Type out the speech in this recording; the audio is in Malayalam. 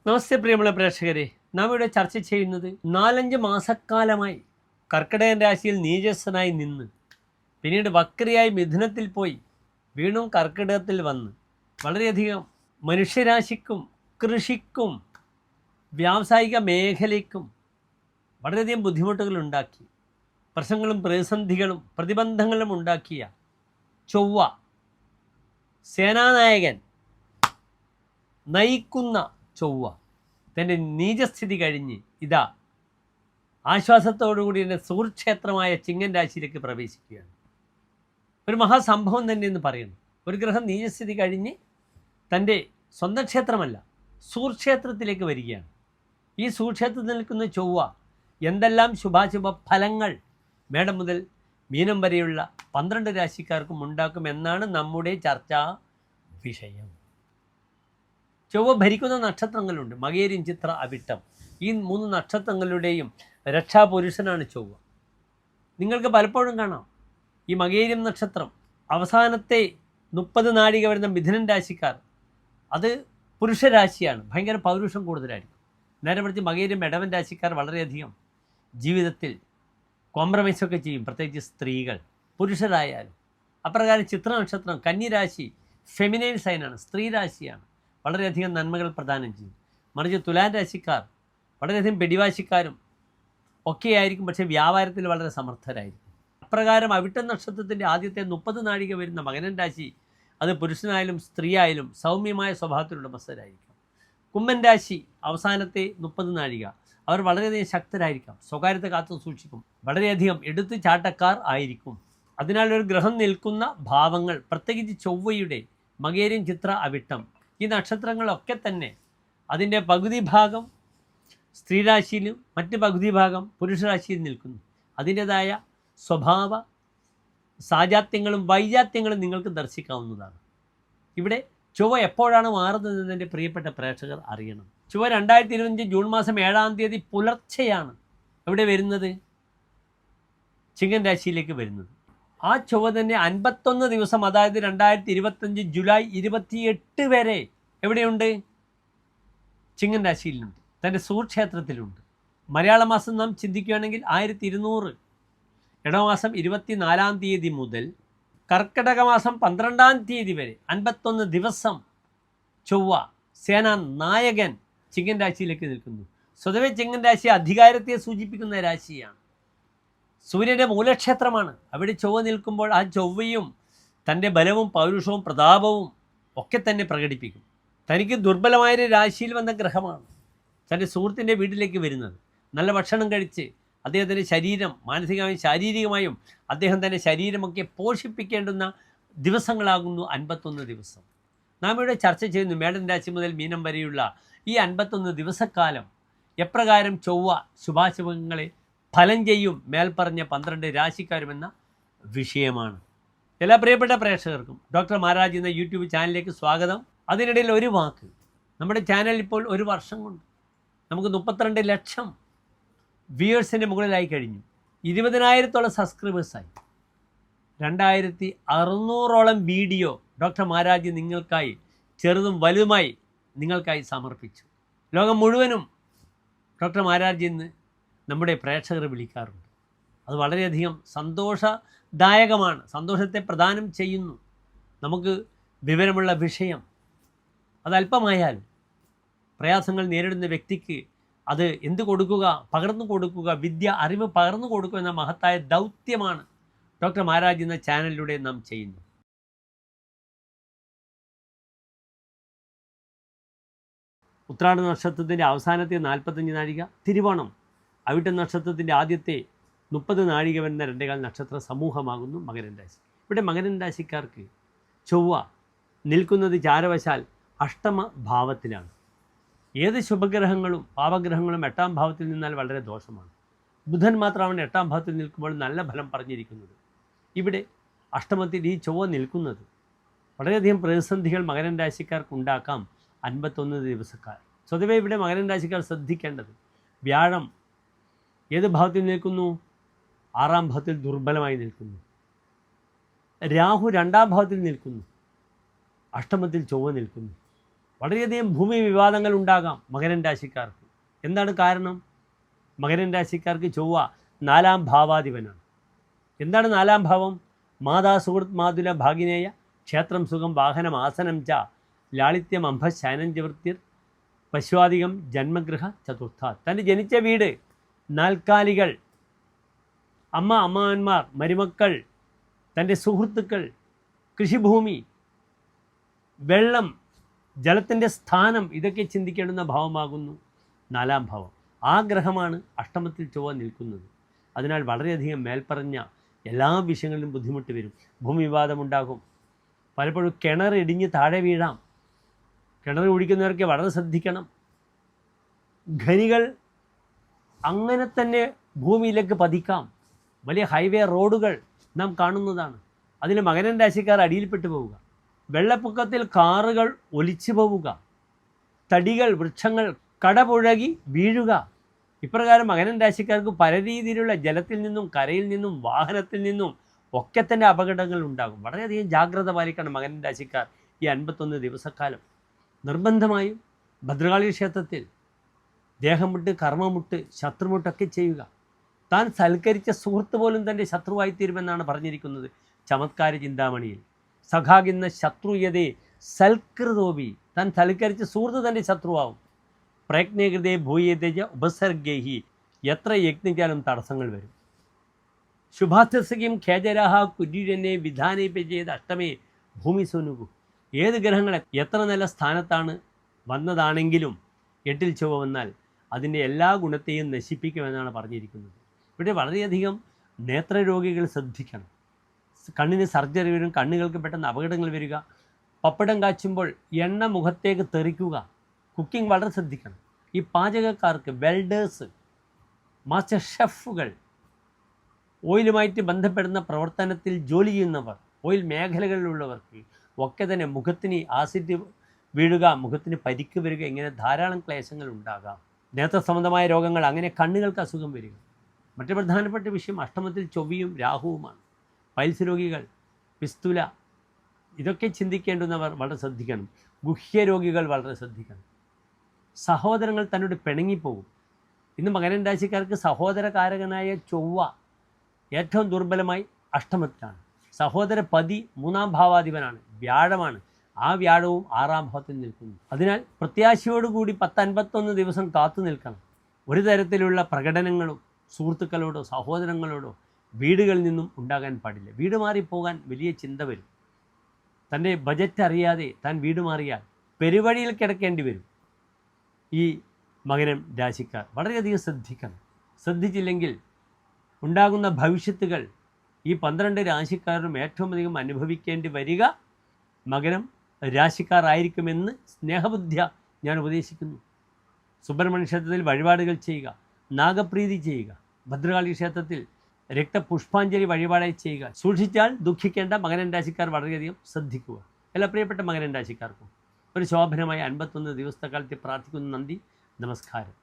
നമസ്തേ പ്രിയമുള്ള പ്രേക്ഷകരെ, നാം ഇവിടെ ചർച്ച ചെയ്യുന്നത് 4-5 മാസക്കാലമായി കർക്കിടകൻ രാശിയിൽ നീചസ്ഥനായി നിന്ന് പിന്നീട് വക്രിയായി മിഥുനത്തിൽ പോയി വീണ്ടും കർക്കിടകത്തിൽ വന്ന് വളരെയധികം മനുഷ്യരാശിക്കും കൃഷിക്കും വ്യാവസായിക മേഖലയ്ക്കും വളരെയധികം ബുദ്ധിമുട്ടുകൾ ഉണ്ടാക്കി, പ്രശ്നങ്ങളും പ്രതിസന്ധികളും പ്രതിബന്ധങ്ങളും ഉണ്ടാക്കിയ ചൊവ്വ സേനാനായകൻ നയിക്കുന്ന ചൊവ്വ തൻ്റെ നീചസ്ഥിതി കഴിഞ്ഞ് ഇതാ ആശ്വാസത്തോടുകൂടി തന്നെ സുഹൃക്ഷേത്രമായ ചിങ്ങൻ രാശിയിലേക്ക് പ്രവേശിക്കുകയാണ്. ഒരു മഹാസംഭവം തന്നെ എന്ന് പറയുന്നു. ഒരു ഗ്രഹം നീചസ്ഥിതി കഴിഞ്ഞ് തൻ്റെ സ്വന്തം ക്ഷേത്രമല്ല സുഹൃക്ഷേത്രത്തിലേക്ക് വരികയാണ്. ഈ സുഹൃക്ഷേത്രത്തിൽ നിൽക്കുന്ന ചൊവ്വ എന്തെല്ലാം ശുഭാശുഭ ഫലങ്ങൾ മേടം മുതൽ മീനം വരെയുള്ള 12 രാശിക്കാർക്കും ഉണ്ടാക്കും എന്നാണ് നമ്മുടെ ചർച്ചാ വിഷയം. ചൊവ്വ ഭരിക്കുന്ന നക്ഷത്രങ്ങളുണ്ട്. മകേരം, ചിത്ര, അവിട്ടം. ഈ 3 നക്ഷത്രങ്ങളുടെയും രക്ഷാപുരുഷനാണ് ചൊവ്വ. നിങ്ങൾക്ക് പലപ്പോഴും കാണാം ഈ മകേരം നക്ഷത്രം അവസാനത്തെ 30 നാഴിക വരുന്ന മിഥുനൻ രാശിക്കാർ അത് പുരുഷരാശിയാണ്, ഭയങ്കര പൗരുഷം കൂടുതലായിരിക്കും. നേരെ മറിച്ച് മകേരം ഇടവൻ രാശിക്കാർ വളരെയധികം ജീവിതത്തിൽ കോംപ്രമൈസൊക്കെ ചെയ്യും, പ്രത്യേകിച്ച് സ്ത്രീകൾ പുരുഷരായാലും. അപ്രകാരം ചിത്ര നക്ഷത്രം കന്നിരാശി ഫെമിനൈൻ സൈനാണ്, സ്ത്രീ രാശിയാണ്, വളരെയധികം നന്മകൾ പ്രദാനം ചെയ്യും. മറിച്ച് തുലാൻ രാശിക്കാർ വളരെയധികം പിടിവാശിക്കാരും ഒക്കെയായിരിക്കും, പക്ഷേ വ്യാപാരത്തിൽ വളരെ സമർത്ഥരായിരിക്കും. അപ്രകാരം അവിട്ടം നക്ഷത്രത്തിൻ്റെ ആദ്യത്തെ 30 നാഴിക വരുന്ന മകരൻ രാശി അത് പുരുഷനായാലും സ്ത്രീ ആയാലും സൗമ്യമായ സ്വഭാവത്തിലുള്ള ഉടമസ്ഥരായിരിക്കും. കുംഭൻ രാശി അവസാനത്തെ 30 നാഴിക അവർ വളരെയധികം ശക്തരായിരിക്കാം, സ്വകാര്യത കാത്തു സൂക്ഷിക്കും, വളരെയധികം എടുത്തു ചാട്ടക്കാർ ആയിരിക്കും. അതിനാൽ ഒരു ഗ്രഹം നിൽക്കുന്ന ഭാവങ്ങൾ, പ്രത്യേകിച്ച് ചൊവ്വയുടെ മകേരം, ചിത്ര, അവിട്ടം ഈ നക്ഷത്രങ്ങളൊക്കെ തന്നെ അതിൻ്റെ പകുതി ഭാഗം സ്ത്രീരാശിയിലും മറ്റ് പകുതി ഭാഗം പുരുഷരാശിയിൽ നിൽക്കുന്നു. അതിൻ്റേതായ സ്വഭാവ സാജാത്യങ്ങളും വൈജാത്യങ്ങളും നിങ്ങൾക്ക് ദർശിക്കാവുന്നതാണ്. ഇവിടെ ചൊവ്വ എപ്പോഴാണ് മാറുന്നതെന്ന് എൻ്റെ പ്രിയപ്പെട്ട പ്രേക്ഷകർ അറിയണം. ചൊവ്വ 2025 ജൂൺ മാസം 7-ാം തീയതി പുലർച്ചെയാണ് എവിടെ വരുന്നത്? ചിങ്ങൻ രാശിയിലേക്ക് വരുന്നത്. ആ ചൊവ്വ തന്നെ 51 ദിവസം, അതായത് 2025 ജൂലൈ 28 വരെ എവിടെയുണ്ട്? ചിങ്ങൻ രാശിയിലുണ്ട്, തൻ്റെ സുഹൃക്ഷേത്രത്തിലുണ്ട്. മലയാള മാസം നാം ചിന്തിക്കുകയാണെങ്കിൽ 1200 ഇടവമാസം 24-ാം തീയതി മുതൽ കർക്കിടക മാസം 12-ാം തീയതി വരെ 51 ദിവസം ചൊവ്വ സേനാ നായകൻ ചിങ്ങൻ രാശിയിലേക്ക് നിൽക്കുന്നു. സ്വതവേ ചിങ്ങൻ രാശി അധികാരത്തെ സൂചിപ്പിക്കുന്ന രാശിയാണ്, സൂര്യൻ്റെ മൂലക്ഷേത്രമാണ്. അവിടെ ചൊവ്വ നിൽക്കുമ്പോൾ ആ ചൊവ്വയും തൻ്റെ ബലവും പൗരുഷവും പ്രതാപവും ഒക്കെ തന്നെ പ്രകടിപ്പിക്കും. തനിക്ക് ദുർബലമായൊരു രാശിയിൽ വന്ന ഗ്രഹമാണ് തൻ്റെ സുഹൃത്തിൻ്റെ വീട്ടിലേക്ക് വരുന്നത്. നല്ല ഭക്ഷണം കഴിച്ച് അദ്ദേഹത്തിൻ്റെ ശരീരം മാനസികമായും ശാരീരികമായും അദ്ദേഹം തൻ്റെ ശരീരമൊക്കെ പോഷിപ്പിക്കേണ്ടുന്ന ദിവസങ്ങളാകുന്നു 51 ദിവസം. നാം ഇവിടെ ചർച്ച ചെയ്യുന്നു മേടൻ രാശി മുതൽ മീനം വരെയുള്ള ഈ 51 ദിവസക്കാലം എപ്രകാരം ചൊവ്വ ശുഭാശുഭങ്ങളെ ഫലം ചെയ്യും മേൽപ്പറഞ്ഞ 12 രാശിക്കാരുമെന്ന വിഷയമാണ്. എല്ലാ പ്രിയപ്പെട്ട പ്രേക്ഷകർക്കും ഡോക്ടർ മഹാരാജ് എന്ന യൂട്യൂബ് ചാനലിലേക്ക് സ്വാഗതം. അതിനിടയിൽ ഒരു വാക്ക്, നമ്മുടെ ചാനൽ ഇപ്പോൾ 1 വർഷം കൊണ്ട് നമുക്ക് 32 ലക്ഷം വ്യൂവേഴ്സിൻ്റെ മുകളിലായി കഴിഞ്ഞു. 20,000-ഓളം സബ്സ്ക്രൈബേഴ്സായി. 2600-ഓളം വീഡിയോ ഡോക്ടർ മഹാരാജ് നിങ്ങൾക്കായി ചെറുതും വലുതുമായി നിങ്ങൾക്കായി സമർപ്പിച്ചു. ലോകം മുഴുവനും ഡോക്ടർ മഹാരാജ് എന്ന് നമ്മുടെ പ്രേക്ഷകർ വിളിക്കാറുണ്ട്. അത് വളരെയധികം സന്തോഷദായകമാണ്, സന്തോഷത്തെ പ്രദാനം ചെയ്യുന്നു. നമുക്ക് വിവരമുള്ള വിഷയം അതല്പമായാൽ പ്രയാസങ്ങൾ നേരിടുന്ന വ്യക്തിക്ക് അത് എന്ത് കൊടുക്കുക, പകർന്നു കൊടുക്കുക, വിദ്യ അറിവ് പകർന്നു കൊടുക്കുക എന്ന മഹത്തായ ദൗത്യമാണ് ഡോക്ടർ മഹാരാജ് എന്ന ചാനലിലൂടെ നാം ചെയ്യുന്നത്. ഉത്രാട നക്ഷത്രത്തിൻ്റെ അവസാനത്തെ 45 നാഴിക, തിരുവോണം അവിട്ട നക്ഷത്രത്തിൻ്റെ ആദ്യത്തെ 30 നാഴിക വരുന്ന 2.25 നക്ഷത്ര സമൂഹമാകുന്നു മകരൻ രാശി. ഇവിടെ മകരൻ രാശിക്കാർക്ക് ചൊവ്വ നിൽക്കുന്നത് ചാരവശാൽ അഷ്ടമ ഭാവത്തിലാണ്. ഏത് ശുഭഗ്രഹങ്ങളും പാപഗ്രഹങ്ങളും 8-ാം ഭാവത്തിൽ നിന്നാൽ വളരെ ദോഷമാണ്. ബുധൻ മാത്രമാണ് 8-ാം ഭാവത്തിൽ നിൽക്കുമ്പോൾ നല്ല ഫലം പറഞ്ഞിരിക്കുന്നത്. ഇവിടെ അഷ്ടമത്തിൽ ഈ ചൊവ്വ നിൽക്കുന്നത് വളരെയധികം പ്രതിസന്ധികൾ മകരൻ രാശിക്കാർക്ക് ഉണ്ടാക്കാം. 51 ദിവസക്കാർ സ്വതവേ ഇവിടെ മകരൻ രാശിക്കാർ ശ്രദ്ധിക്കേണ്ടത്, വ്യാഴം ഏത് ഭാവത്തിൽ നിൽക്കുന്നു? 6-ാം ഭാവത്തിൽ ദുർബലമായി നിൽക്കുന്നു. രാഹു 2-ാം ഭാവത്തിൽ നിൽക്കുന്നു. അഷ്ടമത്തിൽ ചൊവ്വ നിൽക്കുന്നു. വളരെയധികം ഭൂമി വിവാദങ്ങൾ ഉണ്ടാകാം മകരൻ രാശിക്കാർക്ക്. എന്താണ് കാരണം? മകരൻ രാശിക്കാർക്ക് ചൊവ്വ 4-ാം ഭാവാധിപനാണ്. എന്താണ് 4-ാം ഭാവം? മാതാ സുഹൃത് മാതുല ഭാഗിനേയ ക്ഷേത്രം സുഖം വാഹനം ആസനം ച ലാളിത്യം അംഭ ശയനം ചവൃത്തിർ പശ്വാദികം ജന്മഗൃഹ ചതുർത്ഥ. തൻ്റെ ജനിച്ച വീട്, നാൽക്കാലികൾ, അമ്മാവന്മാർ, മരുമക്കൾ, തൻ്റെ സുഹൃത്തുക്കൾ, കൃഷിഭൂമി, വെള്ളം, ജലത്തിൻ്റെ സ്ഥാനം, ഇതൊക്കെ ചിന്തിക്കേണ്ടുന്ന ഭാവമാകുന്നു 4-ാം ഭാവം. ആ ഗ്രഹമാണ് അഷ്ടമത്തിൽ ചൊവ്വ നിൽക്കുന്നത്. അതിനാൽ വളരെയധികം മേൽപ്പറഞ്ഞ എല്ലാ വിഷയങ്ങളിലും ബുദ്ധിമുട്ട് വരും. ഭൂമി വിവാദമുണ്ടാകും. പലപ്പോഴും കിണർ ഇടിഞ്ഞ് താഴെ വീഴാം. കിണർ കുഴിക്കുന്നവർക്ക് വളരെ ശ്രദ്ധിക്കണം. ഖനികൾ അങ്ങനെ തന്നെ ഭൂമിയിലേക്ക് പതിക്കാം. വലിയ ഹൈവേ റോഡുകൾ നാം കാണുന്നതാണ്. അതിൽ മകരൻ രാശിക്കാർ അടിയിൽപ്പെട്ടു പോവുക, വെള്ളപ്പൊക്കത്തിൽ കാറുകൾ ഒലിച്ചു പോവുക, തടികൾ, വൃക്ഷങ്ങൾ കടപുഴകി വീഴുക. ഇപ്രകാരം മകരൻ രാശിക്കാർക്ക് പല രീതിയിലുള്ള ജലത്തിൽ നിന്നും കരയിൽ നിന്നും വാഹനത്തിൽ നിന്നും ഒക്കെ തന്നെ അപകടങ്ങൾ ഉണ്ടാകും. വളരെയധികം ജാഗ്രത പാലിക്കണം മകരൻ രാശിക്കാർ ഈ 51 ദിവസക്കാലം. നിർബന്ധമായും ഭദ്രകാളി ക്ഷേത്രത്തിൽ ദേഹം മുട്ട്, കർമ്മമുട്ട്, ശത്രുമുട്ടൊക്കെ ചെയ്യുക. താൻ സൽക്കരിച്ച സുഹൃത്ത് പോലും തൻ്റെ ശത്രുവായിത്തീരുമെന്നാണ് പറഞ്ഞിരിക്കുന്നത് ചമത്കാര ചിന്താമണിയിൽ. സഖാകിന്ന ശത്രുയതേ സൽകൃതോപി. താൻ സൽക്കരിച്ച സുഹൃത്ത് തൻ്റെ ശത്രുവാകും. പ്രയത്നകൃതേ ഭൂയേതേജ ഉപസർഗേഹി. എത്ര യജ്ഞിച്ചാലും തടസ്സങ്ങൾ വരും. ശുഭാസ്ഥസ്യം ഖേജരാഹ കുര്യനെ വിധാനേ ചെയ്ത് അഷ്ടമേ ഭൂമി സോനുകു. ഏത് ഗ്രഹങ്ങൾ എത്ര നല്ല സ്ഥാനത്താണ് വന്നതാണെങ്കിലും 8-ൽ ചൊവ്വ വന്നാൽ അതിൻ്റെ എല്ലാ ഗുണത്തെയും നശിപ്പിക്കുമെന്നാണ് പറഞ്ഞിരിക്കുന്നത്. ഇവിടെ വളരെയധികം നേത്രരോഗികൾ ശ്രദ്ധിക്കണം. കണ്ണിന് സർജറി വരും, കണ്ണുകൾക്ക് പെട്ടെന്ന് അപകടങ്ങൾ വരിക, പപ്പടം കാച്ചുമ്പോൾ എണ്ണ മുഖത്തേക്ക് തെറിക്കുക. കുക്കിംഗ് വളരെ ശ്രദ്ധിക്കണം. ഈ പാചകക്കാർക്ക്, വെൽഡേഴ്സ്, മാസ്റ്റർ ഷെഫുകൾ, ഓയിലുമായിട്ട് ബന്ധപ്പെടുന്ന പ്രവർത്തനത്തിൽ ജോലി ചെയ്യുന്നവർ, ഓയിൽ മേഖലകളിലുള്ളവർക്ക് ഒക്കെ തന്നെ മുഖത്തിന് ആസിഡ് വീഴുക, മുഖത്തിന് പരിക്ക് വരിക, ഇങ്ങനെ ധാരാളം ക്ലേശങ്ങൾ ഉണ്ടാകാം. നേത്ര സംബന്ധമായ രോഗങ്ങൾ, അങ്ങനെ കണ്ണുകൾക്ക് അസുഖം വരിക. മറ്റു പ്രധാനപ്പെട്ട വിഷയം അഷ്ടമത്തിൽ ചൊവ്വയും രാഹുവുമാണ്. പൈൽസ് രോഗികൾ, പിസ്തുല, ഇതൊക്കെ ചിന്തിക്കേണ്ടുന്നവർ വളരെ ശ്രദ്ധിക്കണം. ഗുഹ്യരോഗികൾ വളരെ ശ്രദ്ധിക്കണം. സഹോദരങ്ങൾ തന്നോട് പിണങ്ങിപ്പോകും. ഇന്ന് മകരൻ രാശിക്കാർക്ക് സഹോദരകാരകനായ ചൊവ്വ ഏറ്റവും ദുർബലമായി അഷ്ടമത്തിലാണ്. സഹോദര പതി 3-ാം ഭാവാധിപനാണ്, വ്യാഴമാണ്. ആ വ്യാഴവും 6-ാം ഭാവത്തിൽ നിൽക്കുന്നു. അതിനാൽ പ്രത്യാശയോടുകൂടി 10-51 ദിവസം കാത്തു നിൽക്കണം. ഒരു തരത്തിലുള്ള പ്രകടനങ്ങളും സുഹൃത്തുക്കളോടോ സഹോദരങ്ങളോടോ വീടുകളിൽ നിന്നും ഉണ്ടാകാൻ പാടില്ല. വീട് മാറിപ്പോകാൻ വലിയ ചിന്ത വരും. തൻ്റെ ബജറ്റ് അറിയാതെ താൻ വീട് മാറിയാൽ പെരുവഴിയിൽ കിടക്കേണ്ടി വരും. ഈ മകരം രാശിക്കാർ വളരെയധികം ശ്രദ്ധിക്കണം. ശ്രദ്ധിച്ചില്ലെങ്കിൽ ഉണ്ടാകുന്ന ഭവിഷ്യത്തുകൾ ഈ 12 രാശിക്കാരും ഏറ്റവും അധികം അനുഭവിക്കേണ്ടി വരിക മകരം രാശിക്കാരായിരിക്കുമെന്ന് സ്നേഹബുദ്ധ്യ ഞാൻ ഉപദേശിക്കുന്നു. സുബ്രഹ്മണ്യ ക്ഷേത്രത്തിൽ വഴിപാടുകൾ ചെയ്യുക, നാഗപ്രീതി ചെയ്യുക, ഭദ്രകാളി ക്ഷേത്രത്തിൽ രക്തപുഷ്പാഞ്ജലി വഴിപാടായി ചെയ്യുക. സൂക്ഷിച്ചാൽ ദുഃഖിക്കേണ്ട മകരൻ രാശിക്കാർ വളരെയധികം ശ്രദ്ധിക്കുക. എല്ലാ പ്രിയപ്പെട്ട മകരൻ രാശിക്കാർക്കും ഒരു ശോഭനമായ 51 ദിവസത്തെ കാലത്ത് പ്രാർത്ഥിക്കുന്നു. നന്ദി, നമസ്കാരം.